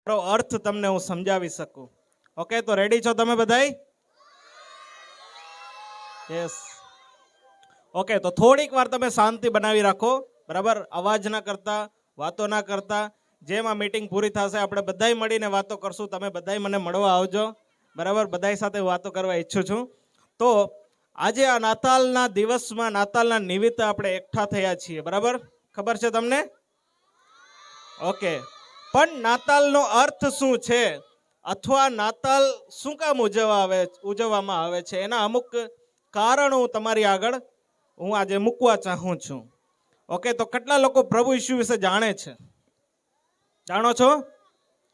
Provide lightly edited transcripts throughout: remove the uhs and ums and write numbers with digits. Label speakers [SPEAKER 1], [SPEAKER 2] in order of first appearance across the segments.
[SPEAKER 1] અર્થ તમને હું સમજાવી શકું. ઓકે, તો રેડી છો તમે બધાય? યસ. ઓકે, તો થોડીક વાર તમે શાંતિ બનાવી રાખો, બરાબર? અવાજ ના કરતા, વાતો ના કરતા. જેમ આ મીટિંગ પૂરી થશે આપણે બધાય મળીને વાતો કરશું. તમે બધાય મને મળવા આવજો, બરાબર? બધાય સાથે વાતો કરવા ઈચ્છું છું. તો આજે આ નાતાલના દિવસમાં, નાતાલના નિમિત્તે આપણે એકઠા થયા છીએ, બરાબર? ખબર છે તમને? ઓકે, પણ નાતાલનો અર્થ શું છે અથવા નાતાલ શું કામ ઉજવવામાં આવે છે, એના અમુક કારણ હું તમારી આગળ આજે મૂકવા ચાહું છું. ઓકે, તો કેટલા લોકો પ્રભુ ઈસુ વિશે જાણે છે? જાણો છો?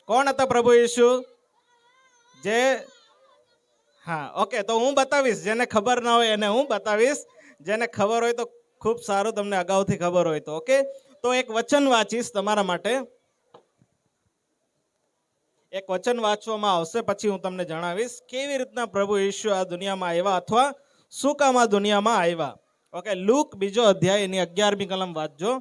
[SPEAKER 1] કોણ હતા પ્રભુ ઈસુ? હા, ઓકે, તો હું બતાવીશ. જેને ખબર ના હોય એને હું બતાવીશ. જેને ખબર હોય તો ખૂબ સારું, તમને અગાઉથી ખબર હોય તો. ઓકે, તો એક વચન વાંચીશ તમારા માટે. એક વચન વાંચવામાં આવશે, પછી હું તમને જણાવીશ કેવી રીતના પ્રભુ ઈસુ આ દુનિયામાં આવ્યા અથવા શું કામ આ દુનિયામાં આવ્યા. ઓકે, લૂક 2 અધ્યાય એની 11મી કલમ વાંચજો.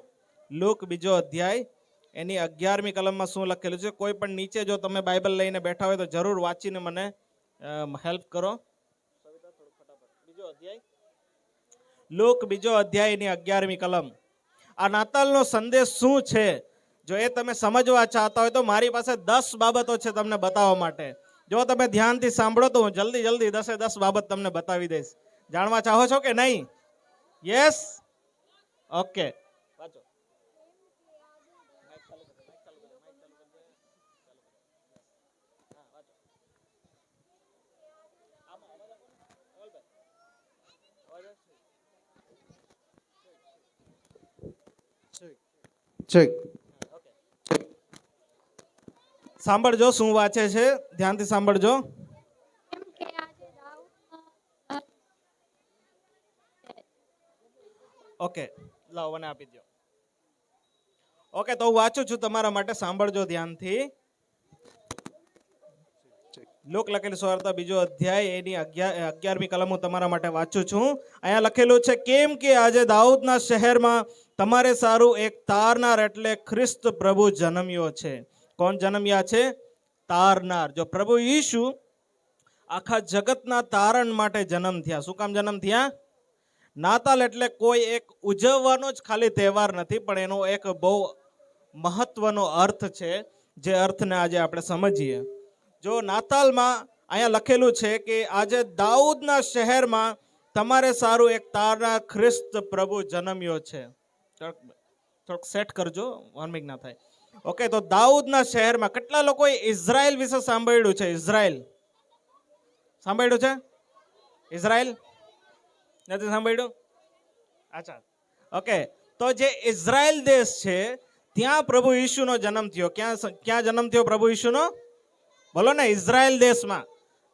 [SPEAKER 1] લૂક 2 અધ્યાય એની 11મી કલમમાં શું લખેલું છે? કોઈ પણ નીચે જો તમે બાઇબલ લઈને બેઠા હોય તો જરૂર વાંચીને મને હેલ્પ કરો. લૂક 2 અધ્યાયની 11મી કલમ. આ નાતાલનો સંદેશ શું છે જો એ તમે સમજવા ચાહતા હોય તો મારી પાસે 10 બાબતો છે તમને બતાવવા માટે. જો તમે ધ્યાનથી સાંભળો તો હું જલ્દી 10 બાબત તમને બતાવી દઈશ. જાણવા ચાહો છો કે નહીં? યસ. ઓકે, વાંચો. સાંભળજો શું વાંચે છે, ધ્યાનથી સાંભળજો. ઓકે, લાવો મને આપી દો. ઓકે, તો હું વાંચું છું તમારા માટે, સાંભળજો ધ્યાનથી. લોક લખેલું સુવાર્તા 2 અધ્યાય એની 11મી કલમ હું તમારા માટે વાંચું છું. અહીંયા લખેલું છે, કેમ કે આજે દાઉદના શહેરમાં તમારે સારું એક તારનાર એટલે ખ્રિસ્ત પ્રભુ જન્મ્યો છે. કોણ જન્મ્યા છે? તારનાર. જો પ્રભુ ઈસુ આખા જગતના તારણ માટે જન્મ થયા. શું કામ જન્મ થયા? નાતાલ એટલે કોઈ એક ઉજવવાનો જ ખાલી તહેવાર નથી, પણ એનો એક બહુ મહત્વનો અર્થ છે, જે અર્થને આજે આપણે સમજીએ. જો નાતાલમાં અહીંયા લખેલું છે કે આજે દાઉદના શહેરમાં તમારે સારું એક તારનાર ખ્રિસ્ત પ્રભુ જન્મ્યો છે. થોડુંક સેટ કરજો, વોર્મિંગ ના થાય. ઓકે, તો દાઉદના શહેરમાં કેટલા લોકોએ ઇઝરાયલ વિશે સાંભળ્યું છે? ઇઝરાયલ સાંભળ્યું છે? ઇઝરાયલ નથી સાંભળ્યું? અચ્છા, ઓકે, તો જે ઇઝરાયલ દેશ છે ત્યાં પ્રભુ ઈસુનો જન્મ થયો. ક્યાં જન્મ થયો પ્રભુ ઈસુનો? બોલો ને, ઇઝરાયલ દેશમાં.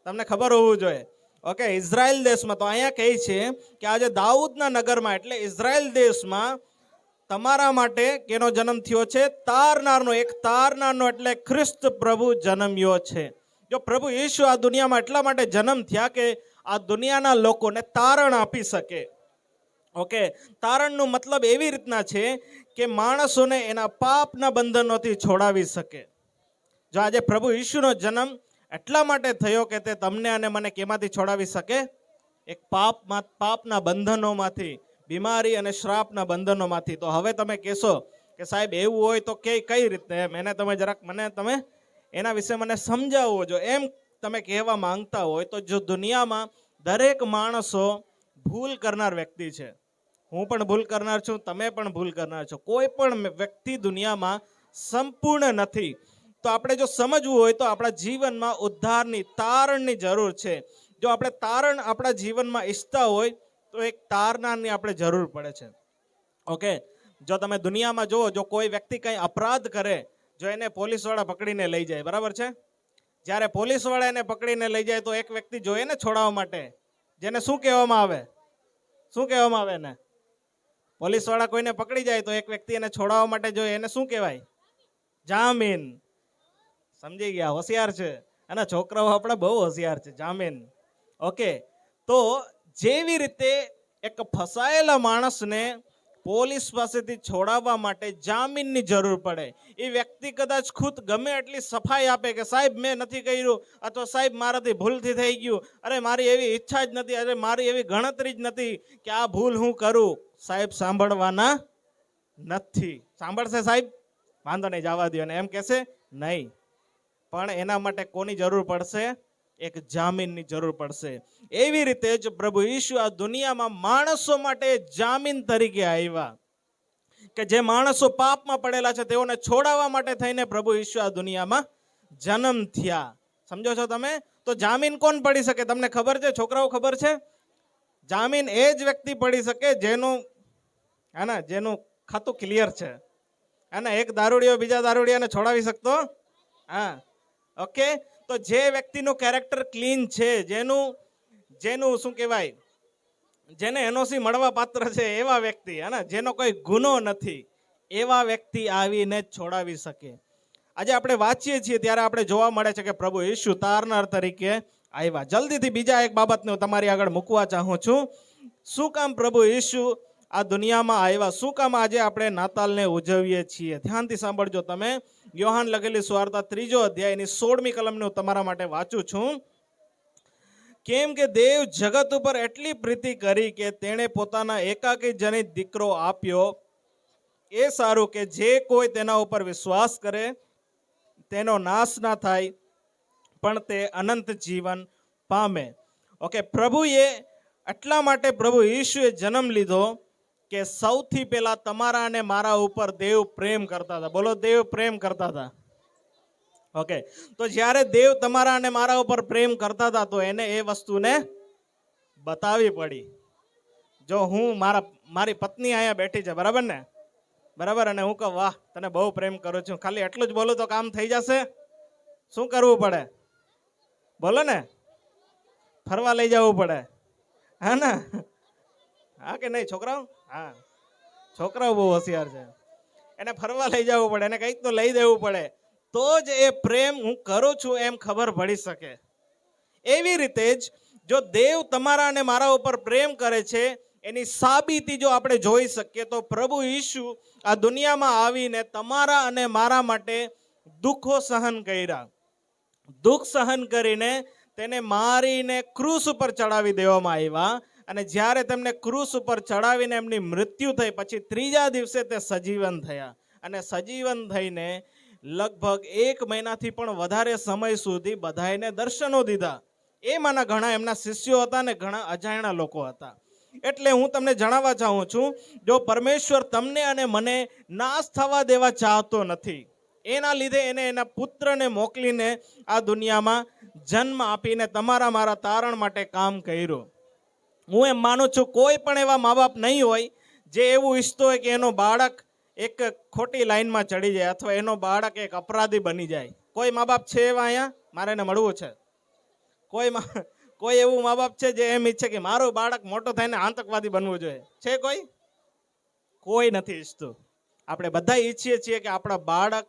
[SPEAKER 1] તમને ખબર હોવું જોઈએ. ઓકે, ઇઝરાયલ દેશમાં. તો અહીંયા કહે છે કે આજે દાઉદના નગરમાં એટલે ઇઝરાયલ દેશમાં તમારા માટે કેનો જન્મ થયો છે? તારનારનો. એક તારનારનો એટલે ખ્રિસ્ત પ્રભુ જન્મ્યો છે. જો પ્રભુ ઈસુ આ દુનિયામાં એટલા માટે જન્મ થયા કે આ દુનિયાના લોકોને તારણ આપી શકે. ઓકે, તારણનો મતલબ એવી રીતના છે કે માણસોને એના પાપના બંધનોથી છોડાવી શકે. જો આજે પ્રભુ ઈસુનો જન્મ એટલા માટે થયો કે તે તમને અને મને કેમાંથી છોડાવી શકે? એક પાપના બંધનોમાંથી, બીમારી અને શ્રાપના બંધનોમાંથી. તો હવે તમે કહેશો કે સાહેબ એવું હોય તો કઈ રીતે? એને તમે જરાક તમે એના વિશે મને સમજાવવો. જો એમ તમે કહેવા માંગતા હોય તો જો દુનિયામાં દરેક માણસો ભૂલ કરનાર વ્યક્તિ છે. હું પણ ભૂલ કરનાર છું, તમે પણ ભૂલ કરનાર છો. કોઈ પણ વ્યક્તિ દુનિયામાં સંપૂર્ણ નથી. તો આપણે જો સમજવું હોય તો આપણા જીવનમાં ઉદ્ધારની, તારણની જરૂર છે. જો આપણે તારણ આપણા જીવનમાં ઈચ્છતા હોય તો એક તારનારની આપણે જરૂર પડે છે. ઓકે, જો તમે દુનિયામાં જુઓ, જો કોઈ વ્યક્તિ કંઈ અપરાધ કરે, જો એને પોલીસવાળા પકડીને લઈ જાય, બરાબર છે? જ્યારે પોલીસવાળા એને પકડીને લઈ જાય તો એક વ્યક્તિ જોઈએ ને છોડાવવા માટે, જેને શું કહેવામાં આવે? શું કહેવામાં આવે એને? પોલીસવાળા કોઈને પકડી જાય તો એક વ્યક્તિ એને છોડાવવા માટે જોઈએ, એને શું કહેવાય? જામીન. સમજી ગયા? હોશિયાર છે. અને છોકરાઓ આપણે બહુ હોશિયાર છે. જામીન. ઓકે, તો જેવી રીતે એક ફસાયેલા માણસને પોલીસ પાસેથી છોડાવવા માટે જામીનની જરૂર પડે. એ વ્યક્તિ કદાચ ખુદ ગમે એટલી સફાઈ આપે કે સાહેબ મેં નથી કર્યું, અથવા સાહેબ મારાથી ભૂલથી થઈ ગયું, અરે મારી એવી ઈચ્છા જ નથી, અરે મારી એવી ગણતરી જ નથી કે આ ભૂલ હું કરું. સાહેબ સાંભળવાના નથી. સાંભળશે સાહેબ? વાંધો નહીં, જવા દો ને એમ કહેશે? નહીં. પણ એના માટે કોની જરૂર પડશે? એક જામીનની જરૂર પડશે. એવી રીતે જ પ્રભુ ઈસુ આ દુનિયામાં માણસો માટે જામીન તરીકે આવ્યા, કે જે માણસો પાપમાં પડેલા છે તેઓને છોડાવવા માટે થઈને પ્રભુ ઈસુ આ દુનિયામાં જન્મ થયા. સમજો છો તમે? તો જામીન કોણ પડી શકે તમને ખબર છે? છોકરાઓ ખબર છે? જામીન એ જ વ્યક્તિ પડી શકે જેનું ખાતું ક્લિયર છે. એક દારૂડિયો બીજા દારૂડિયાને છોડાવી શકતો? હા, ઓકે. તો જે વ્યક્તિનું કેરેક્ટર ક્લીન છે, જેનું શું કહેવાય, જેને એનઓસી મળવા પાત્ર છે એવા વ્યક્તિ, જેનો કોઈ ગુનો નથી, એવા વ્યક્તિ આવીને જ છોડાવી શકે. આજે આપણે વાંચીએ છીએ ત્યારે આપણે જોવા મળે છે કે પ્રભુ ઈસુ તારનાર તરીકે આવ્યા. જલ્દીથી બીજા એક બાબતને હું તમારી આગળ મૂકવા ચાહું છું. શું કામ પ્રભુ ઈસુ આ દુનિયામાં આવ્યા? શું કામ આજે આપણે નાતાલને ઉજવીએ છીએ? ધ્યાનથી સાંભળજો તમે. યોહાન લખેલી સુવાર્તા 3 અધ્યાયની 16મી કલમને હું તમારા માટે વાંચું છું. કેમ કે દેવ જગત ઉપર એટલી પ્રીતિ કરી કે તેણે પોતાના એકાકી જનિત દીકરો આપ્યો, એ સારું કે જે કોઈ તેના ઉપર વિશ્વાસ કરે તેનો નાશ ના થાય, પણ તે અનંત જીવન પામે. ઓકે, પ્રભુએ એટલા માટે પ્રભુ ઈસુએ જન્મ લીધો કે સૌથી પહેલા તમારા અને મારા ઉપર દેવ પ્રેમ કરતા હતા. બોલો, દેવ પ્રેમ કરતા હતા. ઓકે, તો જ્યારે દેવ તમારા અને મારા ઉપર પ્રેમ કરતા હતા તો એને એ વસ્તુને બતાવી પડી. જો હું મારી પત્ની અહીંયા બેઠી છે, બરાબર ને? બરાબર. અને હું કહું વાહ તને બહુ પ્રેમ કરું છું, ખાલી એટલું જ બોલું તો કામ થઈ જશે? શું કરવું પડે? બોલો ને. ફરવા લઈ જવું પડે, હા ને? હા કે નહીં છોકરાઓ? હા, છોકરાઓ બહુ હોશિયાર છે. એને ફરવા લઈ જવું પડે, એને કંઈક તો લઈ દેવું પડે, તો જ એ પ્રેમ હું કરું છું એમ ખબર પડી શકે. એવી રીતે જ જો દેવ તમારા અને મારા ઉપર પ્રેમ કરે છે એની સાબિતી જો આપણે જોઈ શકીએ તો પ્રભુ ઈસુ આ દુનિયામાં આવીને તમારા અને મારા માટે દુઃખો સહન કર્યા. દુઃખ સહન કરીને તેને મારીને ક્રૂસ ઉપર ચડાવી દેવામાં આવ્યા. અને જ્યારે તેમને ક્રૂસ ઉપર ચડાવીને એમની મૃત્યુ થઈ પછી 3જા દિવસે તે સજીવન થયા. અને સજીવન થઈને લગભગ 1 મહિનાથી પણ વધારે સમય સુધી બધાને દર્શનો દીધા. એમાંના ઘણા એમના શિષ્યો હતા ને ઘણા અજાણ્યા લોકો હતા. એટલે હું તમને જણાવવા ચાહું છું, જો પરમેશ્વર તમને અને મને નાશ થવા દેવા ચાહતો નથી, એના લીધે એને એના પુત્રને મોકલીને આ દુનિયામાં જન્મ આપીને તમારા મારા તારણ માટે કામ કર્યું. હું એમ માનું છું કોઈ પણ એવા મા બાપ નહીં હોય જે એવું ઈચ્છતો હોય કે એનો બાળક એક ખોટી લાઈનમાં ચડી જાય અથવા એનો બાળક એક અપરાધી બની જાય. કોઈ મા બાપ છે એવા અહીંયા? મારે એને મળવું છે. કોઈ એવું મા બાપ છે જે એમ ઈચ્છે કે મારું બાળક મોટો થઈને આતંકવાદી બનવું જોઈએ? છે કોઈ? કોઈ નથી ઈચ્છતું. આપણે બધા ઈચ્છીએ છીએ કે આપણા બાળક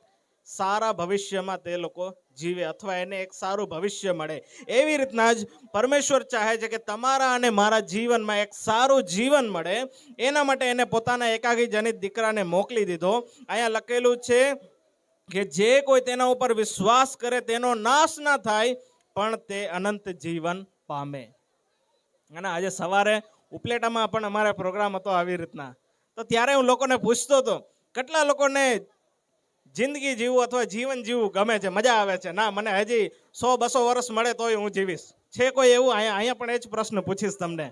[SPEAKER 1] સારા ભવિષ્યમાં તે લોકો જીવે અથવા એને એક સારું ભવિષ્ય મળે. એવી રીતના જ પરમેશ્વર ચાહે છે કે તમારા અને મારા જીવનમાં એક સારું જીવન મળે. એના માટે એને પોતાના એકાકી જનિત દીકરાને મોકલી દીધો. અહીંયા લખેલું છે કે જે કોઈ તેના ઉપર વિશ્વાસ કરે તેનો નાશ ના થાય, પણ તે અનંત જીવન પામે. અને આજે સવારે ઉપલેટામાં પણ અમારે પ્રોગ્રામ હતો આવી રીતના. તો ત્યારે હું લોકોને પૂછતો હતો કેટલા લોકોને જિંદગી જીવવું અથવા જીવન જીવવું ગમે છે, મજા આવે છે? ના, મને હજી 100-200 વર્ષ મળે તોય હું જીવીશ. છે કોઈ એવું? અહીંયા પણ એ જ પ્રશ્ન પૂછીશ તમને.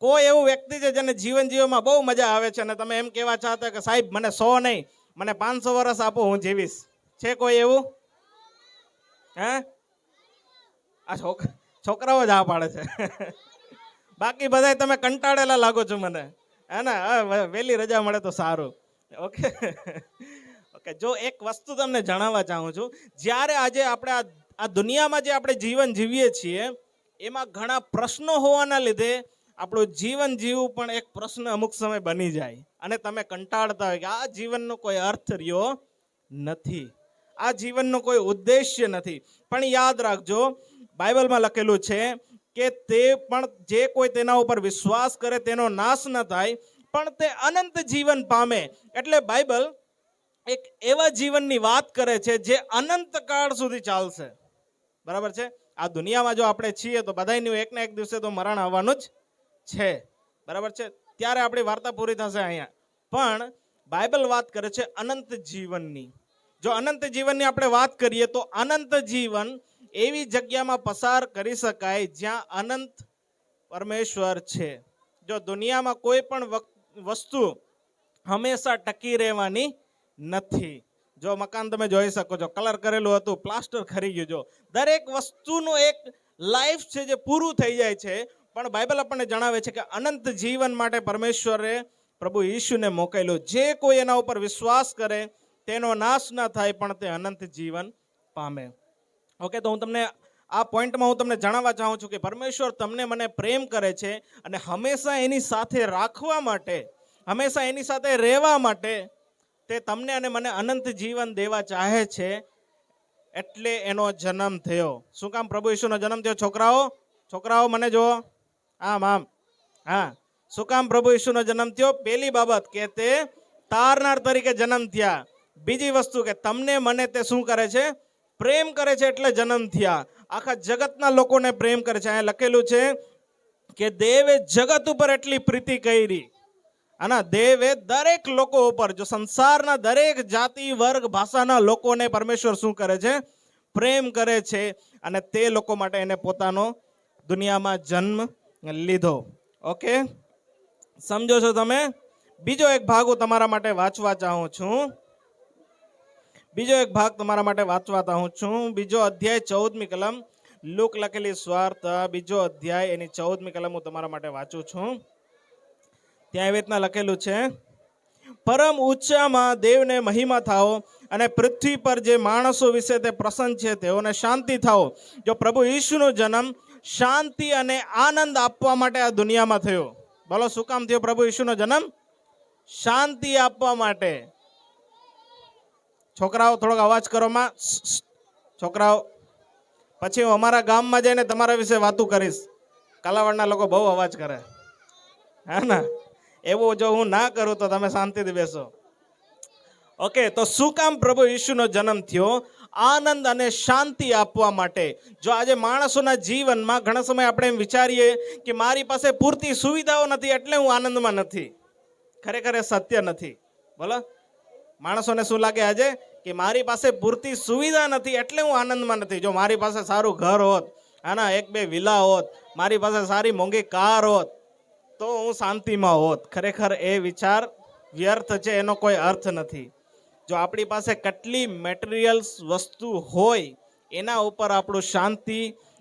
[SPEAKER 1] કોઈ એવું વ્યક્તિ છે જેને જીવન જીવવામાં બહુ મજા આવે છે અને તમે એમ કહેવા ચાહતા કે સાહેબ મને 100 નહીં, મને 500 વર્ષ આપો, હું જીવીશ? છે કોઈ એવું? હે? આ છોકરાઓ જ આ પાડે છે. બાકી બધા તમે કંટાળેલા લાગો છો મને, હે ને? વહેલી રજા મળે તો સારું. Okay, okay. જો એક વસ્તુ તમને જણાવવા ચાહું છું, જ્યારે આજે આપણે આ દુનિયામાં જે આપણે જીવન જીવીએ છીએ એમાં ઘણા પ્રશ્નો હોવાના લીધે આપણું જીવન જીવવું પણ એક પ્રશ્ન અમુક સમય બની જાય અને તમે કંટાળતા હોય કે આ જીવનનો કોઈ અર્થ રહ્યો નથી, આ જીવનનો કોઈ ઉદ્દેશ્ય નથી. પણ યાદ રાખજો, બાઇબલમાં લખેલું છે કે તે પણ જે કોઈ તેના ઉપર વિશ્વાસ કરે તેનો નાશ ન થાય, પણ તે અનંત જીવન પામે. એટલે બાઇબલ એક એવા જીવનની વાત કરે છે જે અનંત કાળ સુધી ચાલશે. બરાબર છે. આ દુનિયામાં જો આપણે છીએ તો બધાયનું એક ને એક દિવસે તો મરણ આવવાનું જ છે. બરાબર છે. ત્યારે આપણી વાર્તા પૂરી થશે અહીંયા. પણ બાઇબલ વાત કરે છે અનંત જીવનની. જો અનંત જીવનની આપણે વાત કરીએ તો અનંત જીવન એવી જગ્યામાં પસાર કરી શકાય જ્યાં અનંત પરમેશ્વર છે. જો દુનિયામાં કોઈ પણ વસ્તુ હંમેશા ટકી રહેવાની નથી. જો મકાન તમે જોઈ શકો છો, કલર કરેલું હતું, પ્લાસ્ટર ખરી ગયું. જો દરેક વસ્તુનું એક લાઈફ છે જે પૂરું થઈ જાય છે. પણ બાઇબલ આપણને જણાવે છે કે અનંત જીવન માટે પરમેશ્વરે પ્રભુ ઈસુને મોકલ્યો. જે કોઈ એના ઉપર વિશ્વાસ કરે તેનો નાશ ના થાય પણ તે અનંત જીવન પામે. ઓકે, તો હું તમને આ પોઈન્ટમાં હું તમને જણાવવા ચાહું છું કે પરમેશ્વર તમને મને પ્રેમ કરે છે અને હંમેશા એની સાથે રાખવા માટે, હંમેશા એની સાથે રહેવા માટે તે તમને અને મને અનંત જીવન દેવા ચાહે છે. એટલે એનો જન્મ થયો. શું કામ પ્રભુ ઈસુનો જન્મ થયો? છોકરાઓ મને જુઓ. આમ હા, શું કામ પ્રભુ ઈસુનો જન્મ થયો? પહેલી બાબત કે તે તારનાર તરીકે જન્મ થયા. બીજી વસ્તુ કે તમને મને તે શું કરે છે? પ્રેમ કરે છે, એટલે જન્મ થયા. આખા જગતના લોકોને પ્રેમ કરે છે. અહીંયા લખેલું છે કે દેવે જગત ઉપર એટલી પ્રીતિ કરી. આના દેવે દરેક લોકો ઉપર, જો સંસારના દરેક જાતિ, વર્ગ, ભાષાના લોકોને પરમેશ્વર શું કરે છે? પ્રેમ કરે છે. અને તે લોકો માટે એને પોતાનો દુનિયામાં જન્મ લીધો. ઓકે, સમજો છો તમે? બીજો એક ભાગ હું તમારા માટે વાંચવા ચાહું છું. બીજો અધ્યાય 14મી કલમ, લૂક લખેલી સુવાર્તા બીજો અધ્યાય એની 14મી કલમ હું તમારા માટે વાંચું છું. ત્યાં એવી રીતના લખેલું છે, પરમ ઊંચામાં દેવને મહિમા થાઓ અને પૃથ્વી પર જે માણસો વિશે તે પ્રસન્ન છે તેઓને શાંતિ થાઓ. જો પ્રભુ ઈસુનો જન્મ શાંતિ અને આનંદ આપવા માટે આ દુનિયામાં થયો. બોલો, શું કામ થયો પ્રભુ ઈસુનો જન્મ? શાંતિ આપવા માટે. છોકરાઓ થોડોક અવાજ કરો માં. છોકરાઓ, પછી હું અમારા ગામમાં જઈને તમારા વિશે વાતું કરીશ. કાલાવાડના લોકો બહુ અવાજ કરે, હા ના? એવું જો હું ના કરું તો તમે શાંતિથી બેસો. ઓકે, તો શું કામ પ્રભુ ઈસુનો જન્મ થયો? આનંદ અને શાંતિ આપવા માટે. જો આજે માણસોના જીવનમાં ઘણા સમય આપણે એમ વિચારીએ કે મારી પાસે પૂરતી સુવિધાઓ નથી એટલે હું આનંદમાં નથી. ખરેખર એ સત્ય નથી. બોલો, માણસોને શું લાગે આજે કે મારી પાસે પૂરતી સુવિધા નથી એટલે હું આનંદમાં નથી. જો મારી પાસે સારું ઘર હોત, આના 1-2 વિલા હોત, મારી પાસે સારી મોંઘી કાર હોત તો હું શાંતિમાં હોત. ખરેખર એ વિચાર વ્યર્થ છે, એનો કોઈ અર્થ નથી. જો આપણી પાસે કેટલી મટીરિયલ્સ વસ્તુ હોય એના ઉપર આપણું શાંતિ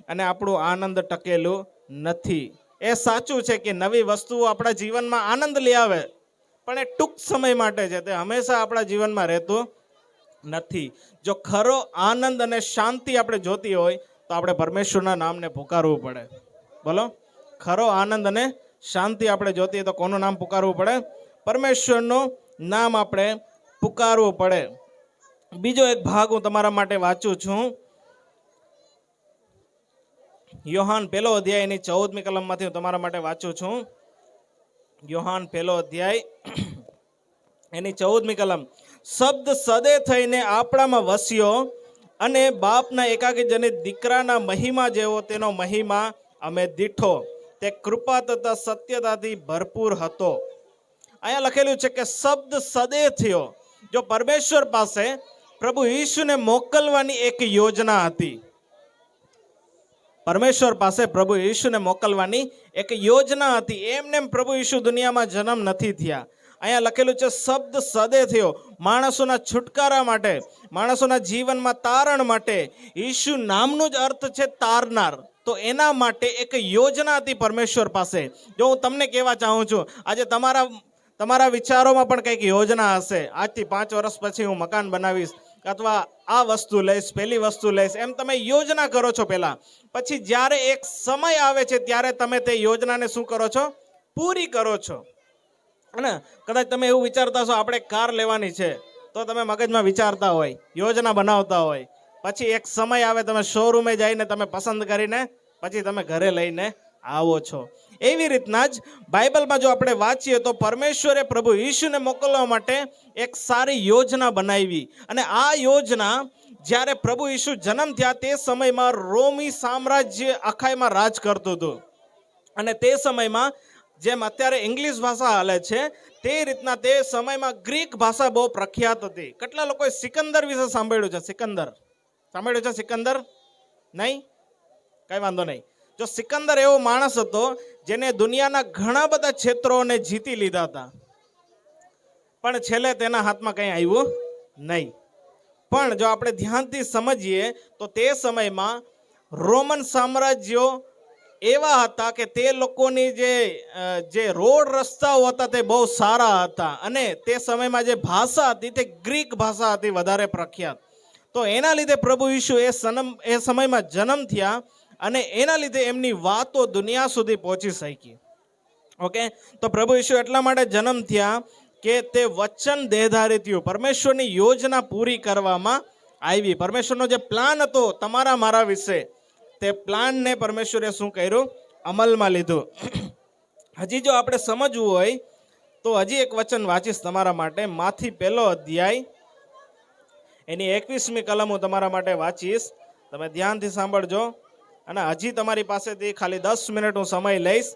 [SPEAKER 1] અને આપણું આનંદ ટકેલું નથી. એ સાચું છે કે નવી વસ્તુઓ આપણા જીવનમાં આનંદ લઈ આવે, પણ એ ટૂંક સમય માટે છે, તે હંમેશા આપણા જીવનમાં રહેતું નથી. જો ખરો આનંદ અને શાંતિ આપણે જોતી હોય તો આપણે પરમેશ્વરના નામને પુકારવું પડે. બોલો, ખરો આનંદ અને શાંતિ આપણે જોતી હોય તો કોનું નામ પુકારવું પડે? પરમેશ્વરનું નામ આપણે પુકારવું પડે. બીજો એક ભાગ હું તમારા માટે વાંચું છું. યોહાન 1 અધ્યાયની 14મી કલમમાંથી હું તમારા માટે વાંચું છું. યોહાન 1 અધ્યાય એની 14મી કલમ. શબ્દ સદે થઈને આપણામાં વસ્યો અને બાપના એકાકી જનિત દીકરાના મહિમા જેવો તેનો મહિમા અમે દીઠો. તે કૃપા તથા સત્યતાથી ભરપૂર હતો. અહીંયા લખેલું છે કે શબ્દ સદે થયો. જો પરમેશ્વર પાસે પ્રભુ ઈસુને મોકલવાની એક યોજના હતી. પરમેશ્વર પાસે પ્રભુ ઈસુને મોકલવાની એક યોજના હતી. એમને પ્રભુ ઈસુ દુનિયામાં જન્મ નથી થયા. અહીંયા લખેલું છે શબ્દ સદે થયો. માણસોના છુટકારા માટે, માણસોના જીવનમાં તારણ માટે. ઈસુ નામનું જ અર્થ છે તારનાર. તો એના માટે એક યોજના હતી પરમેશ્વર પાસે. જો હું તમને કહેવા ચાહું છું, આજે તમારા વિચારોમાં પણ કંઈક યોજના હશે. આજથી 5 વર્ષ પછી હું મકાન બનાવીશ, અથવા આ વસ્તુ લઈશ, પેલી વસ્તુ લઈશ, એમ તમે યોજના કરો છો પહેલા. પછી જ્યારે એક સમય આવે છે ત્યારે તમે તે યોજનાને શું કરો છો? પૂરી કરો છો. અને કદાચ તમે એવું વિચારતા છો આપણે કાર લેવાની છે, તો તમે મગજમાં વિચારતા હોય, યોજના બનાવતા હોય. પછી એક સમય આવે, તમે શોરૂમે જઈને તમે પસંદ કરીને પછી તમે ઘરે લઈને આવો છો. એવી રીતના જ બાઇબલમાં જો આપણે વાંચીએ તો પરમેશ્વરે પ્રભુ ઈશુને મોકલવા માટે એક સારી યોજના બનાવી. અને આ યોજના જ્યારે પ્રભુ ઈશુ જન્મ થયા તે સમયમાં રોમી સામ્રાજ્ય આખાઈમાં રાજ કરતું હતું. અને તે સમયમાં જેમ અત્યારે ઇંગ્લિશ ભાષા હાલે છે તે રીતના તે સમયમાં ગ્રીક ભાષા બહુ પ્રખ્યાત હતી. કેટલા લોકોએ સિકંદર વિશે સાંભળ્યું છે? સાંભળ્યું છે સિકંદર? નહીં? કઈ વાંધો નહીં. જો સિકંદર એવો માણસ હતો જેને દુનિયાના ઘણા બધા ક્ષેત્રોને જીતી લીધા હતા, પણ છેલ્લે તેના હાથમાં કંઈ આવ્યું નહીં. પણ જો આપણે ધ્યાનથી સમજીએ તો તે સમયમાં રોમન સામ્રાજ્યો એવા હતા કે તે લોકોની જે રોડ રસ્તાઓ હતા તે બહુ સારા હતા. અને તે સમયમાં જે ભાષા હતી તે ગ્રીક ભાષા હતી વધારે પ્રખ્યાત. તો એના લીધે પ્રભુ ઈશુ એ સમયમાં જન્મ થયા અને એના લીધે એમની વાતો દુનિયા સુધી પહોંચી શકી. ઓકે, તો પ્રભુ ઈશુ એટલા માટે જન્મ થયા કે તે વચન દેહધારી થયું. પરમેશ્વરની યોજના પૂરી કરવામાં આવી. પરમેશ્વરનો જે પ્લાન હતો તમારા મારા વિશે, તે પ્લાનને પરમેશ્વરે શું કર્યું? અમલમાં લીધું. હજી જો આપણે સમજવું હોય તો હજી એક વચન વાંચીશ તમારા માટે. માથી 1 અધ્યાય એની 21મી કલમ હું તમારા માટે વાંચીશ. તમે ધ્યાનથી સાંભળજો. અને હજી તમારી પાસેથી ખાલી 10 મિનિટ હું સમય લઈશ,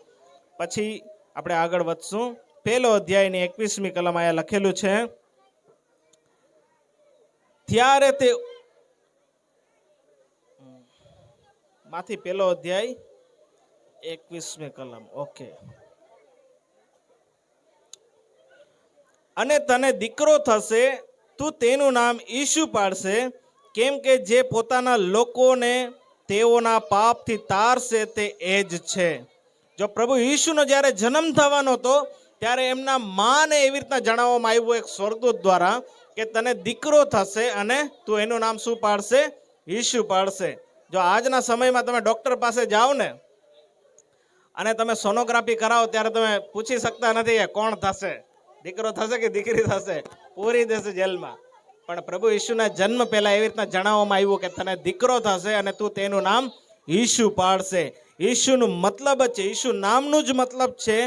[SPEAKER 1] પછી આપણે આગળ વધશું. 1 અધ્યાયની 21મી કલમ અહીંયા લખેલું છે, ત્યારે તે માંથી 1 અધ્યાય 21મી કલમ. ઓકે. અને તને દીકરો થશે, તું તેનું નામ ઈશુ પાડશે, કેમ કે જે પોતાના લોકોને તેઓના પાપથી તારશે તે એ જ છે. જો પ્રભુ ઈશુનો જ્યારે જન્મ થવાનો હતો ત્યારે એમના માને એવી રીતના જણાવવામાં આવ્યું એક સ્વર્ગદૂત દ્વારા કે તને દીકરો થશે અને તું એનું નામ શું પાડશે? ઈશુ પાડશે. જો આજના સમયમાં તમે ડોક્ટર પાસે જાઓ ને અને તમે સોનોગ્રાફી કરાવો ત્યારે તમે પૂછી શકતા નથી કે કોણ થશે, દીકરો થશે કે દીકરી થશે, પૂરી દેશે જેલમાં. પણ પ્રભુ ઈશુના જન્મ પહેલા એવી રીતના જણાવવામાં આવ્યું કે તને દીકરો થશે અને તું તેનું નામ ઈશુ પાડશે. ઈશુનું મતલબ જ છે, ઈશુ નામનું જ મતલબ છે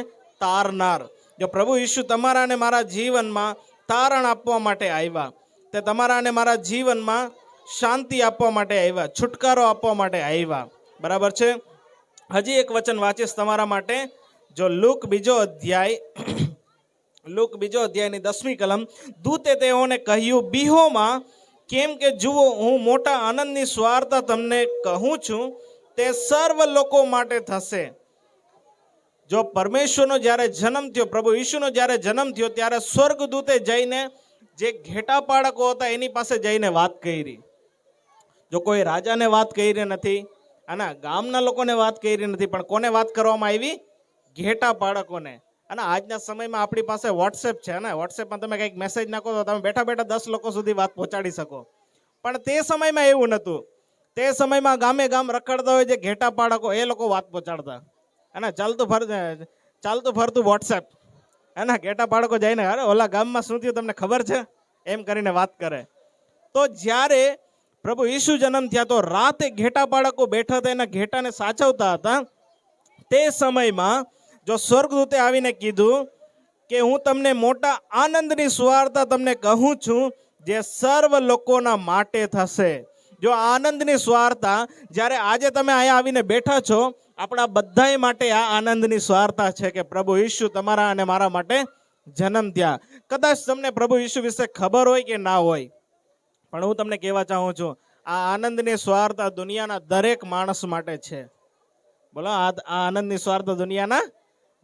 [SPEAKER 1] તારનાર. જો પ્રભુ ઈશુ તમારા અને મારા જીવનમાં તારણ આપવા માટે આવ્યા, તે તમારા અને મારા જીવનમાં શાંતિ આપવા માટે આવ્યા, છુટકારો આપવા માટે આવ્યા. બરાબર છે. હજી એક વચન વાંચીશ તમારા માટે. જો લુક બીજો અધ્યાયની 10મી કલમ. દૂતે તેઓને કહ્યું, બીહોમાં, કેમ કે જુઓ હું મોટા આનંદની સુવાર્તા તમને કહું છું, તે સર્વ લોકો માટે થશે. જો પરમેશ્વરનો જ્યારે જન્મ થયો, પ્રભુ ઈશુનો જ્યારે જન્મ થયો ત્યારે સ્વર્ગદૂતે જઈને જે ઘેટા પાળકો હતા એની પાસે જઈને વાત કરી. જો કોઈ રાજાને વાત કરી નથી અને ગામના લોકોને વાત કરી નથી, પણ કોને વાત કરવામાં આવી? ઘેટા પાળકોને. અને આજના સમયમાં આપણી પાસે વોટ્સએપ છે ને, વોટ્સએપમાં તમે કંઈક મેસેજ નાખો તો તમે બેઠા બેઠા 10 લોકો સુધી વાત પહોંચાડી શકો. પણ તે સમયમાં એવું નહોતું. તે સમયમાં ગામે ગામ રખડતા હોય જે ઘેટા પાળકો, એ લોકો વાત પહોંચાડતા. અને ચાલતું ફરતું વોટ્સએપ, હે ઘેટા પાળકો જઈને અરે ઓલા ગામમાં શું થયું તમને ખબર છે એમ કરીને વાત કરે. તો જ્યારે પ્રભુ ઈશુ જન્મ થયા તો રાતે ઘેટા બાળકો બેઠા હતા, એના ઘેટાને સાચવતા હતા. તે સમયમાં જો સ્વર્ગદૂતે આવીને કીધું કે હું તમને મોટા આનંદની સુવાર્તા તમને કહું છું જે સર્વ લોકોના માટે થશે. જો આનંદની સુવાર્તા જ્યારે આજે તમે અહીંયા આવીને બેઠા છો, આપણા બધાય માટે આ આનંદની સુવાર્તા છે કે પ્રભુ ઈશુ તમારા અને મારા માટે જન્મ થયા. કદાચ તમને પ્રભુ ઈશુ વિશે ખબર હોય કે ના હોય, પણ હું તમને કહેવા ચાહું છું આ આનંદની સ્વાર્થા દુનિયાના દરેક માણસ માટે છે. બોલો, આ આનંદની સ્વાર્થા દુનિયાના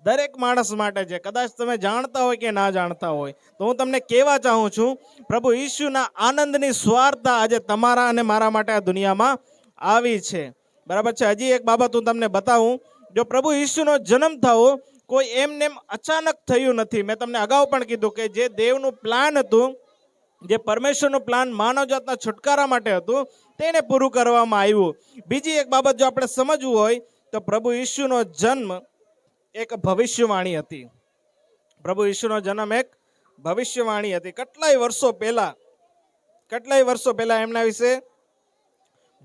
[SPEAKER 1] દરેક માણસ માટે છે. કદાચ તમે જાણતા હોય કે ના જાણતા હોય, તો હું તમને કહેવા ચાહું છું પ્રભુ ઈશુના આનંદની સ્વાર્થા આજે તમારા અને મારા માટે આ દુનિયામાં આવી છે. બરાબર છે. હજી એક બાબત હું તમને બતાવું. જો પ્રભુ ઈશુનો જન્મ થયો કોઈ એમને અચાનક થયું નથી. મેં તમને અગાઉ પણ કીધું કે જે દેવનું પ્લાન હતું, જે પરમેશ્વરનું પ્લાન માનવજાતના છુટકારા માટે હતું, તેને પૂરું કરવામાં આવ્યું. બીજી એક બાબત જો આપણે સમજવું હોય તો પ્રભુ ઈશુનો જન્મ એક ભવિષ્યવાણી હતી. પ્રભુ ઈશુનો જન્મ એક ભવિષ્યવાણી હતી. કેટલાય વર્ષો પહેલા એમના વિશે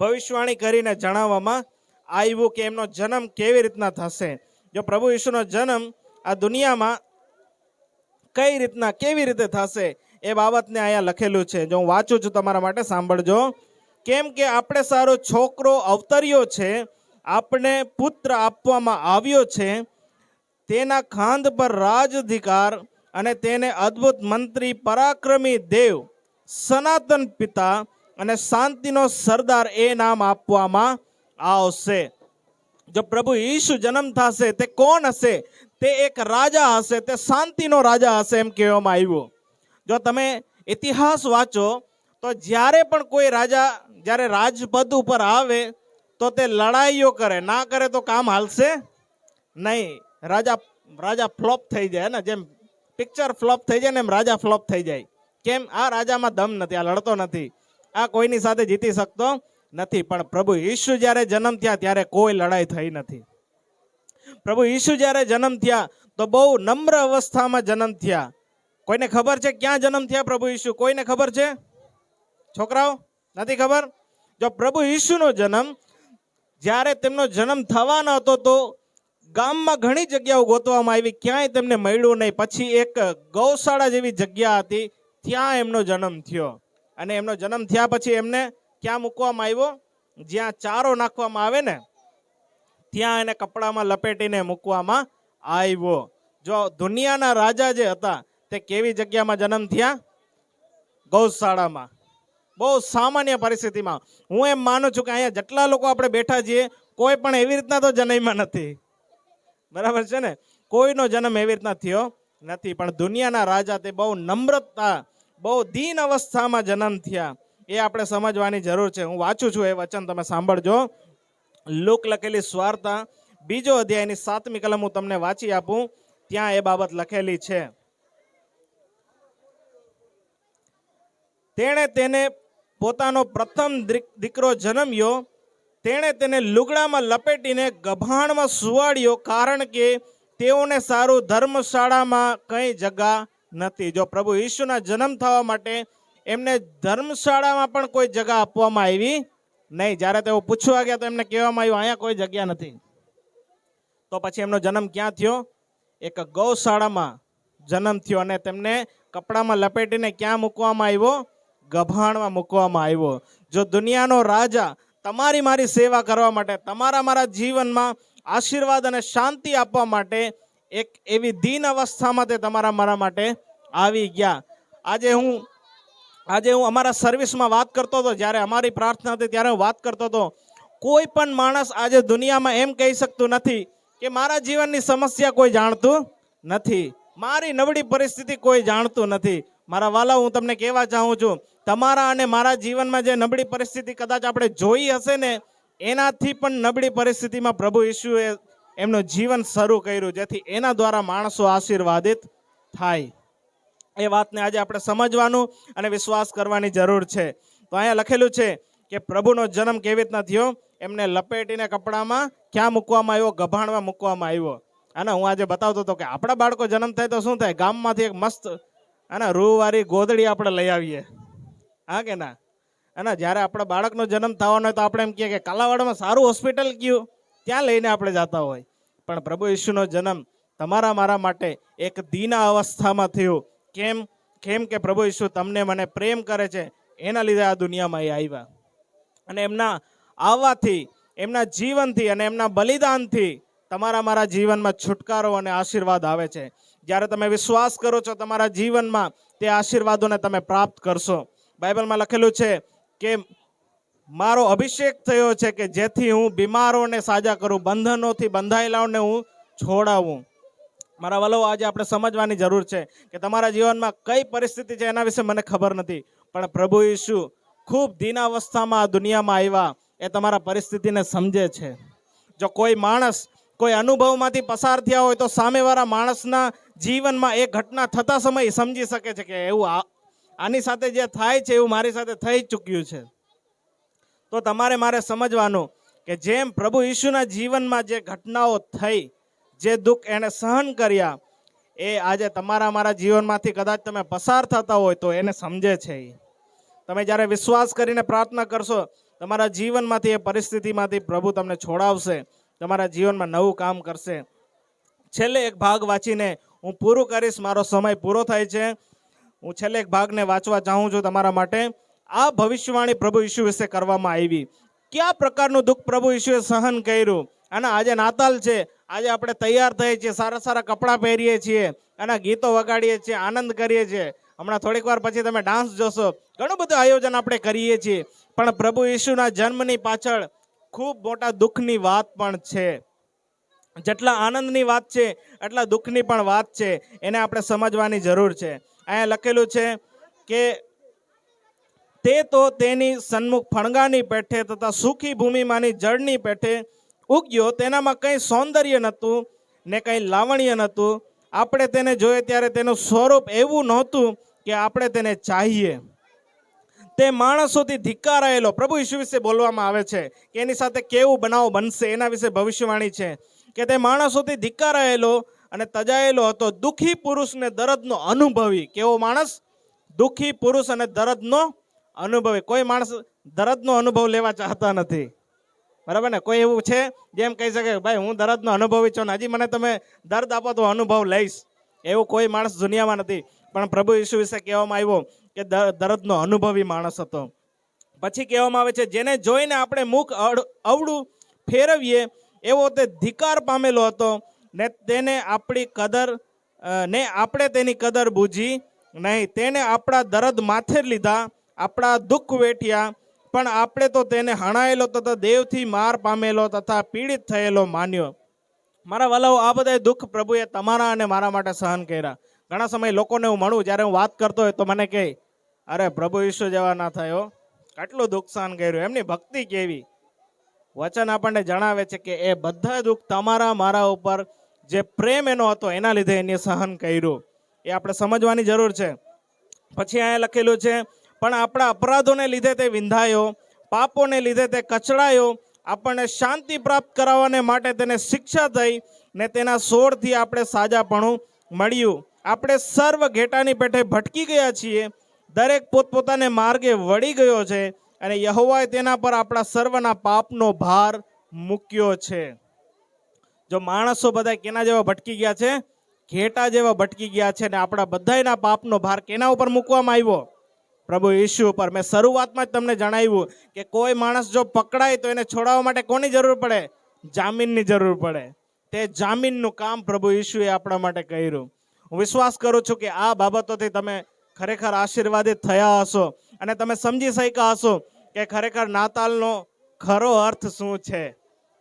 [SPEAKER 1] ભવિષ્યવાણી કરીને જણાવવામાં આવ્યું કે એમનો જન્મ કેવી રીતના થશે. જો પ્રભુ ઈસુનો જન્મ આ દુનિયામાં કઈ રીતના કેવી રીતે થશે એ બાબતને અહીંયા લખેલું છે. જો હું વાંચું છું તમારા માટે, સાંભળજો. કેમ કે આપણે સારો છોકરો અવતર્યો છે, આપણે પુત્ર આપવામાં આવ્યો છે, તેના ખાંદ પર રાજ અધિકાર અને તેને અદ્ભુત મંત્રી, પરાક્રમી દેવ, સનાતન પિતા અને શાંતિનો સરદાર એ નામ આપવામાં આવશે. જો પ્રભુ ઈસુ જન્મ થશે તે કોણ હશે? તે એક રાજા હશે, તે શાંતિનો રાજા હશે એમ કહેવામાં આવ્યું. જો તમે ઇતિહાસ વાંચો તો જ્યારે પણ કોઈ રાજા જ્યારે રાજપદ ઉપર આવે તો તે લડાઈઓ કરે, ના કરે તો કામ હાલશે નહીં. રાજા ફ્લોપ થઈ જાય ને, જેમ પિક્ચર ફ્લોપ થઈ જાય ને એમ રાજા ફ્લોપ થઈ જાય. કેમ? આ રાજામાં દમ નથી, આ લડતો નથી, આ કોઈની સાથે જીતી શકતો નથી. પણ પ્રભુ ઈસુ જ્યારે જન્મ થયા ત્યારે કોઈ લડાઈ થઈ નથી. પ્રભુ ઈસુ જ્યારે જન્મ થયા તો બહુ નમ્ર અવસ્થામાં જન્મ થયા. કોઈને ખબર છે ક્યાં જન્મ થયા પ્રભુ ઈસુ? કોઈને ખબર છે? છોકરાઓ નથી ખબર? જો પ્રભુ ઈસુનો જન્મ જ્યારે તેમનો જન્મ થવાનો હતો તો ગામમાં ઘણી જગ્યાઓ ગોતવામાં આવી, ક્યાંય તેમને મળ્યું નહીં. પછી એક ગૌશાળા જેવી જગ્યા હતી, ત્યાં એમનો જન્મ થયો. અને એમનો જન્મ થયા પછી એમને ક્યાં મૂકવામાં આવ્યો? જ્યાં ચારો નાખવામાં આવે ને ત્યાં એને કપડામાં લપેટીને મૂકવામાં આવ્યો. જો દુનિયાના રાજા જે હતા તે કેવી જગ્યામાં જન્મ થયા? ગૌશાળામાં. બહુ સામાન્ય પરિસ્થિતિમાં. હું એમ માનું છું કે અહીંયા જેટલા લોકો આપણે બેઠા છીએ કોઈ પણ એવી રીતના તો જન્મમાં નથી, બરાબર છે ને? કોઈનો જન્મ એવી રીતના થયો નથી. પણ દુનિયાના રાજા તે બહુ નમ્રતા, બહુ દીન અવસ્થામાં જન્મ થયા, એ આપણે સમજવાની જરૂર છે. હું વાંચું છું એ વચન, તમે સાંભળજો. લુક લખેલી સુવાર્તા 2 અધ્યાયની 7મી કલમ હું તમને વાંચી આપું, ત્યાં એ બાબત લખેલી છે. તેણે તેને પોતાનો પ્રથમ દીકરો જન્મ્યો, તેણે તેને લુગડામાં લપેટીને ગભાણમાં સુવાડ્યો, કારણ કે તેઓને સારું ધર્મશાળામાં કંઈ જગા નથી. જો પ્રભુ ઈસુના જન્મ થવા માટે એમને ધર્મશાળામાં પણ કોઈ જગા આપવામાં આવી નહીં. જ્યારે તેઓ પૂછવા ગયા તો એમને કહેવામાં આવ્યું અહીંયા કોઈ જગ્યા નથી. તો પછી એમનો જન્મ ક્યાં થયો? એક ગૌશાળામાં જન્મ થયો. અને તેમને કપડામાં લપેટીને ક્યાં મૂકવામાં આવ્યો? ગભાણમાં મૂકવામાં આવ્યો. જો દુનિયાનો રાજા તમારી મારી સેવા કરવા માટે, તમારા મારા જીવનમાં આશીર્વાદ અને શાંતિ આપવા માટે એક એવી દીન અવસ્થામાં તે તમારા મારા માટે આવી ગયા. આજે હું અમારા સર્વિસમાં વાત કરતો હતો, જ્યારે અમારી પ્રાર્થના હતી ત્યારે હું વાત કરતો હતો. કોઈ પણ માણસ આજે દુનિયામાં એમ કહી શકતું નથી કે મારા જીવનની સમસ્યા કોઈ જાણતું નથી, મારી નબળી પરિસ્થિતિ કોઈ જાણતું નથી. મારા વાલા, હું તમને કહેવા ચાહું છું, તમારા અને મારા જીવનમાં જે નબળી પરિસ્થિતિ કદાચ આપણે જોઈ હશે ને, એનાથી પણ નબળી પરિસ્થિતિમાં પ્રભુ ઈસુએ એમનું જીવન શરૂ કર્યું, જેથી એના દ્વારા માણસો આશીર્વાદિત થાય. એ વાતને આજે આપણે સમજવાનું અને વિશ્વાસ કરવાની જરૂર છે. તો અહીંયા લખેલું છે કે પ્રભુનો જન્મ કેવી રીતના થયો? એમને લપેટીને કપડામાં ક્યાં મૂકવામાં આવ્યો? ગભાણમાં મૂકવામાં આવ્યો. અને હું આજે બતાવતો હતો કે આપણા બાળકો જન્મ થાય તો શું થાય? ગામમાંથી એક મસ્ત અને રૂવારી ગોદડી આપણે લઈ આવીએ, હા કે ના? અને જ્યારે આપણા બાળકનો જન્મ થવાનો હોય તો આપણે એમ કહીએ કે કાલાવાડમાં સારું હોસ્પિટલ કયું, ત્યાં લઈને આપણે જતા હોય. પણ પ્રભુ ઈસુનો જન્મ તમારા મારા માટે એક દીના અવસ્થામાં થયો. કેમ કે પ્રભુ ઈસુ તમને મને પ્રેમ કરે છે, એના લીધે આ દુનિયામાં એ આવ્યા. અને એમના આવવાથી, એમના જીવનથી અને એમના બલિદાનથી તમારા મારા જીવનમાં છુટકારો અને આશીર્વાદ આવે છે. જ્યારે તમે વિશ્વાસ કરો છો તમારા જીવનમાં તે આશીર્વાદોને તમે પ્રાપ્ત કરશો. બાઇબલમાં લખેલું છે કે મારો અભિષેક થયો છે કે જેથી હું બીમારોને સાજા કરું, બંધનોથી બંધાયેલાઓને હું છોડાવું. મારા વાલો, આજે આપણે સમજવાની જરૂર છે કે તમારા જીવનમાં કઈ પરિસ્થિતિ છે એના વિશે મને ખબર નથી, પણ પ્રભુ ઈસુ ખૂબ દીનાવસ્થામાં આ દુનિયામાં આવ્યા, એ તમારા પરિસ્થિતિને સમજે છે. જો કોઈ માણસ કોઈ અનુભવમાંથી પસાર થયા હોય તો સામેવાળા માણસના જીવનમાં એ ઘટના થતા સમયે સમજી શકે છે કે એવું આની સાથે જે થાય છે એવું મારી સાથે થઈ ચૂક્યું છે. તો તમારે મારે સમજવાનું કે જેમ પ્રભુ ઈસુના જીવનમાં જે ઘટનાઓ થઈ, જે દુઃખ એને સહન કર્યા, એ આજે તમારા મારા જીવનમાંથી કદાચ તમે પસાર થતા હોય તો એને સમજે છે. તમે જ્યારે વિશ્વાસ કરીને પ્રાર્થના કરશો, તમારા જીવનમાંથી એ પરિસ્થિતિમાંથી પ્રભુ તમને છોડાવશે, તમારા જીવનમાં નવું કામ કરશે. છેલ્લે એક ભાગ વાંચીને હું પૂરું કરીશ, મારો સમય પૂરો થાય છે. હું છેલ્લે એક ભાગને વાંચવા ચાહું છું તમારા માટે. આ ભવિષ્યવાણી પ્રભુ ઈસુ વિશે કરવામાં આવી. કયા પ્રકારનું દુઃખ પ્રભુ ઈસુએ સહન કર્યું. અને આજે નાતાલ છે, આજે આપણે તૈયાર થઈએ છીએ, સારા સારા કપડાં પહેરીએ છીએ અને ગીતો વગાડીએ છીએ, આનંદ કરીએ છીએ. હમણાં થોડીક વાર પછી તમે ડાન્સ જોશો, ઘણું બધું આયોજન આપણે કરીએ છીએ. પણ પ્રભુ ઈસુના જન્મની પાછળ ખૂબ મોટા દુઃખની વાત પણ છે. જેટલા આનંદની વાત છે એટલા દુઃખની પણ વાત છે. એને આપણે સમજવાની જરૂર છે. અહીંયા લખેલું છે કે તે તો તેની સન્મુખ ફણગાની પેઠે તથા સુખી ભૂમિમાંની જળની પેઠે ઉગ્યો. તેનામાં કંઈ સૌંદર્ય નહોતું ને કંઈ લાવણ્ય નહોતું. આપણે તેને જોઈએ ત્યારે તેનું સ્વરૂપ એવું નહોતું કે આપણે તેને ચાહીએ. તે માણસોથી ધિક્કારાયેલો, પ્રભુ ઈસુ વિશે બોલવામાં આવે છે કે એની સાથે કેવું બનાવ બનશે એના વિશે ભવિષ્યવાણી છે કે તે માણસોથી ધિક્કારાયેલો અને તજાયેલો હતો, દુઃખી પુરુષને દર્દનો અનુભવી. કેવો માણસ? દુઃખી પુરુષ અને દર્દનો અનુભવી. કોઈ માણસ દર્દનો અનુભવ લેવા ચાહતા નથી, બરાબર ને? કોઈ એવું છે જેમ કહી શકે ભાઈ હું દર્દનો અનુભવી છું, હજી મને તમે દર્દ આપો તો અનુભવ લઈશ? એવું કોઈ માણસ દુનિયામાં નથી. પણ પ્રભુ ઈસુ વિશે કહેવામાં આવ્યો કે દર્દનો અનુભવી માણસ હતો. પછી કહેવામાં આવે છે જેને જોઈને આપણે મુખ અવળું ફેરવીએ એવો તે ધિકાર પામેલો હતો ને તેને આપણી કદર ને આપણે તેની કદર બૂજી નહીં. તેને આપણા દર્દ માથે લીધા, આપણા દુઃખ વેઠ્યા, પણ આપણે તો તેને હણાયેલો તથા દેવથી માર પામેલો તથા પીડિત થયેલો માન્યો. મારા વાલાઓ, આ બધા દુઃખ પ્રભુએ તમારા અને મારા માટે સહન કર્યા. ઘણા સમય લોકોને હું મળું, જ્યારે હું વાત કરતો હોય તો મને કહે અરે પ્રભુ ઈસુ જેવા ના થયો, કેટલું દુઃખ સહન કર્યું, એમની ભક્તિ કેવી. વચન આપણને જણાવે છે કે એ બધા દુઃખ તમારા મારા ઉપર જે પ્રેમ એનો હતો એના લીધે એને સહન કર્યું. એ આપણે સમજવાની જરૂર છે. પછી અહીંયા લખેલું છે પણ આપણા અપરાધોને લીધે તે વિંધાયો, પાપોને લીધે તે કચડાયો, આપણને શાંતિ પ્રાપ્ત કરાવવાને માટે તેને શિક્ષા થઈ ને તેના સોરથી આપણે સાજાપણું મળ્યું. આપણે સર્વ ઘેટાની પેઠે ભટકી ગયા છીએ, દરેક પોતપોતાને માર્ગે વળી ગયો છે અને યહોવાએ તેના પર આપણા સર્વના પાપનો ભાર મૂક્યો છે. જો માણસો બધા કેના જેવા ભટકી ગયા છે? ઘેટા જેવા ભટકી ગયા છે. ને આપણા બધાના પાપનો ભાર કેના ઉપર મૂકવામાં આવ્યો? પ્રભુ ઈસુ ઉપર. મેં શરૂઆતમાં જ તમને જણાવ્યું કે કોઈ માણસ જો પકડાય તો એને છોડાવવા માટે કોની જરૂર પડે? જામીનની જરૂર પડે. તે જામીનનું કામ પ્રભુ ઈસુએ આપણા માટે કર્યું. હું વિશ્વાસ કરું છું કે આ બાબતોથી તમે ખરેખર આશીર્વાદિત થયા હશો અને તમે સમજી શક્યા હશો કે ખરેખર નાતાલનો ખરો અર્થ શું છે.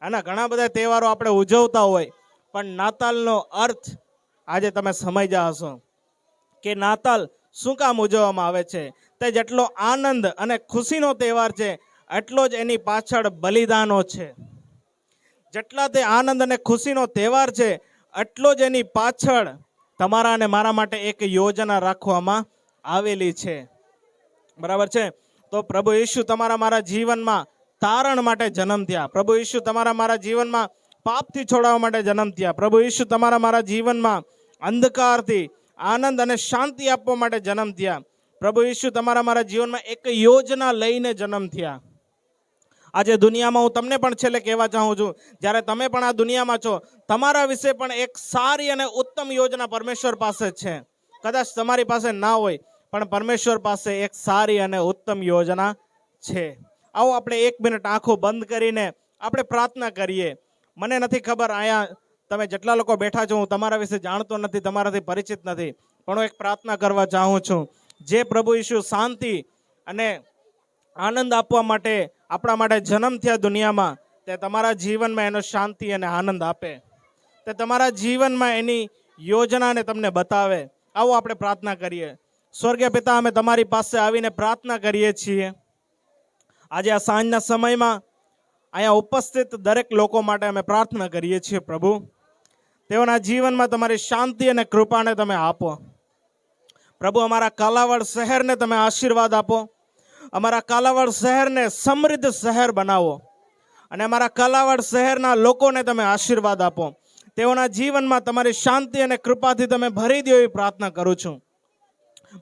[SPEAKER 1] અને ઘણા બધા તહેવારો આપણે ઉજવતા હોય, પણ નાતાલનો અર્થ આજે તમે સમજ્યા હશો કે નાતાલ શું કામ ઉજવવામાં આવે છે. તે જેટલો આનંદ અને ખુશીનો તહેવાર છે એટલો જ એની પાછળ બલિદાનો છે. જેટલા તે આનંદ અને ખુશીનો તહેવાર છે એટલો જ એની પાછળ તમારા અને મારા માટે એક યોજના રાખવામાં આવેલી છે. બરાબર છે? તો પ્રભુ ઈસુ તમારા મારા જીવનમાં તારણ માટે જન્મ થયા. પ્રભુ ઈસુ તમારા મારા જીવનમાં પાપથી છોડાવવા માટે જન્મ થયા. પ્રભુ ઈસુ તમારા મારા જીવનમાં અંધકારથી આનંદ અને શાંતિ આપવા માટે જન્મ થયા. પ્રભુ ઈસુ તમારા મારા જીવનમાં એક યોજના લઈને જન્મ થયા. આજે દુનિયામાં હું તમને પણ છેલ્લે કહેવા ચાહું છું, જ્યારે તમે પણ આ દુનિયામાં છો, તમારા વિશે પણ એક સારી અને ઉત્તમ યોજના પરમેશ્વર પાસે છે. કદાચ તમારી પાસે ના હોય, પણ પરમેશ્વર પાસે એક સારી અને ઉત્તમ યોજના છે. આવો આપણે 1 મિનિટ આંખો બંધ કરીને આપણે પ્રાર્થના કરીએ. મને નથી ખબર અહીંયા તમે જેટલા લોકો બેઠા છો, હું તમારા વિશે જાણતો નથી, તમારાથી પરિચિત નથી, પણ હું એક પ્રાર્થના કરવા ચાહું છું. જે પ્રભુ ઈસુ શાંતિ અને આનંદ આપવા માટે આપણા માટે જન્મ થયા દુનિયામાં, તે તમારા જીવનમાં એનો શાંતિ અને આનંદ આપે, તે તમારા જીવનમાં એની યોજનાને તમને બતાવે. આવો આપણે પ્રાર્થના કરીએ. સ્વર્ગીય પિતા, અમે તમારી પાસે આવીને પ્રાર્થના કરીએ છીએ. આજે આ સાંજના સમયમાં અહીંયા ઉપસ્થિત દરેક લોકો માટે અમે પ્રાર્થના કરીએ છીએ. પ્રભુ, તેઓના જીવનમાં તમારી શાંતિ અને કૃપાને તમે આપો. પ્રભુ, અમારા કાલાવડ શહેરને તમે આશીર્વાદ આપો. અમારા કાલાવડ શહેરને સમૃદ્ધ શહેર બનાવો અને અમારા કાલાવડ શહેરના લોકોને તમે આશીર્વાદ આપો. તેઓના જીવનમાં તમારી શાંતિ અને કૃપાથી તમે ભરી દો એવી પ્રાર્થના કરું છું.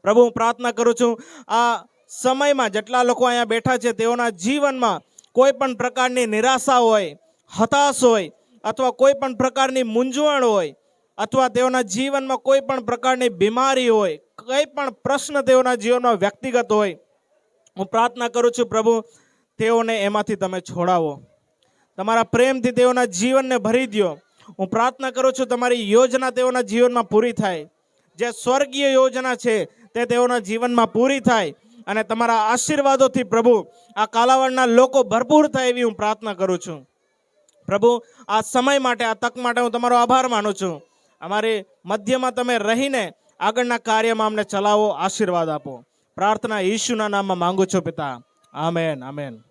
[SPEAKER 1] પ્રભુ, હું પ્રાર્થના કરું છું આ સમયમાં જેટલા લોકો અહીંયા બેઠા છે તેઓના જીવનમાં કોઈ પણ પ્રકારની નિરાશા હોય, હતાશ હોય, અથવા કોઈ પણ પ્રકારની મૂંઝવણ હોય, અથવા તેઓના જીવનમાં કોઈ પણ પ્રકારની બીમારી હોય, કંઈ પણ પ્રશ્ન તેઓના જીવનમાં વ્યક્તિગત હોય, હું પ્રાર્થના કરું છું પ્રભુ તેઓને એમાંથી તમે છોડાવો. તમારા પ્રેમથી તેઓના જીવનને ભરી દો. હું પ્રાર્થના કરું છું તમારી યોજના તેઓના જીવનમાં પૂરી થાય. જે સ્વર્ગીય યોજના છે તે તેઓના જીવનમાં પૂરી થાય અને તમારા આશીર્વાદોથી પ્રભુ આ કાલાવડના લોકો ભરપૂર થાય એવી હું પ્રાર્થના કરું છું. પ્રભુ આ સમય માટે, આ તક માટે હું તમારો આભાર માનું છું. અમારી મધ્યમાં તમે રહીને આગળના કાર્યમાં અમને ચલાવો, આશીર્વાદ આપો. પ્રાર્થના ઈશુના નામમાં માંગુ છું પિતા. Amen, amen.